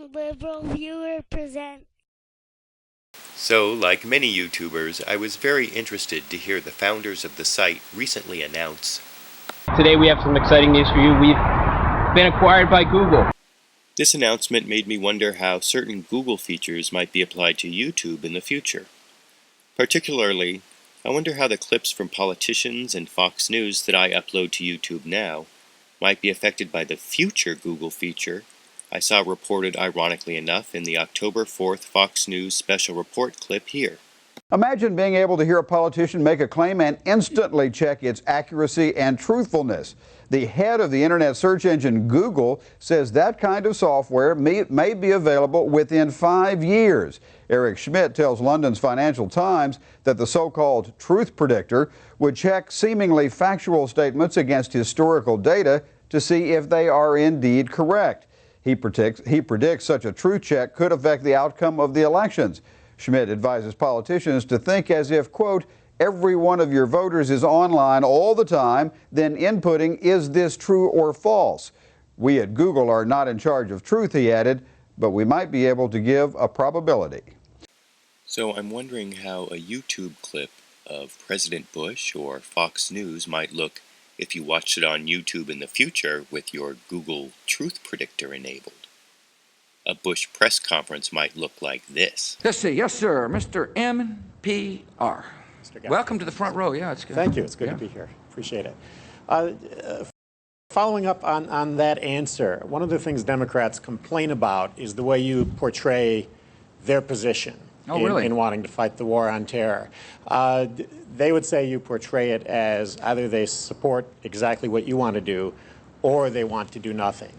Liberal Viewer present. So, like many YouTubers, I was very interested to hear the founders of the site recently announce, "Today we have some exciting news for you. We've been acquired by Google." This announcement made me wonder how certain Google features might be applied to YouTube in the future. Particularly, I wonder how the clips from politicians and Fox News that I upload to YouTube now might be affected by the future Google feature I saw reported ironically enough in the October 4th Fox News special report clip here. Imagine being able to hear a politician make a claim and instantly check its accuracy and truthfulness. The head of the internet search engine Google says that kind of software may be available within 5 years. Eric Schmidt tells London's Financial Times that the so-called truth predictor would check seemingly factual statements against historical data to see if they are indeed correct. He predicts such a truth check could affect the outcome of the elections. Schmidt advises politicians to think as if, quote, every one of your voters is online all the time, then inputting, is this true or false? We at Google are not in charge of truth, he added, but we might be able to give a probability. So I'm wondering how a YouTube clip of President Bush or Fox News might look if you watched it on YouTube in the future with your Google Truth Predictor enabled. A Bush press conference might look like this. Let's see. Yes, sir. Mr. MPR. Welcome to the front row. Yeah, it's good. Thank you. It's good to be here. Appreciate it. Following up on that answer, one of the things Democrats complain about is the way you portray their position in wanting to fight the war on terror. They would say you portray it as either they support exactly what you want to do or they want to do nothing.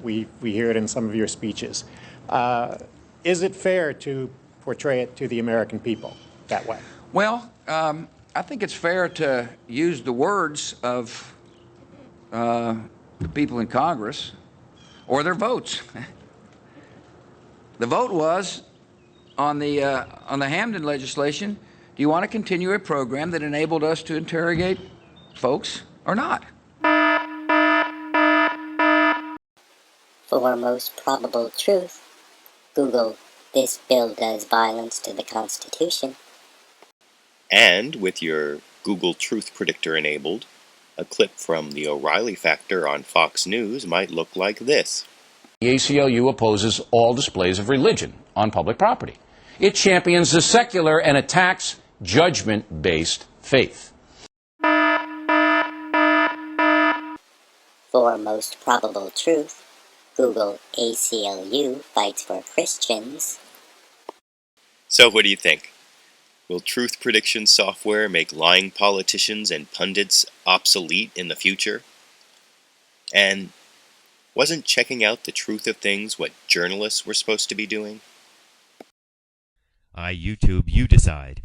We hear it in some of your speeches. Is it fair to portray it to the American people that way? Well, I think it's fair to use the words of the people in Congress or their votes. The vote was on the Hamden legislation. Do you want to continue a program that enabled us to interrogate folks or not? For most probable truth, Google, this bill does violence to the Constitution. And with your Google Truth Predictor enabled, a clip from the O'Reilly Factor on Fox News might look like this. The ACLU opposes all displays of religion on public property. It champions the secular and attacks judgment-based faith. For most probable truth, Google ACLU fights for Christians. So what do you think? Will truth prediction software make lying politicians and pundits obsolete in the future? And wasn't checking out the truth of things what journalists were supposed to be doing? YouTube, you decide.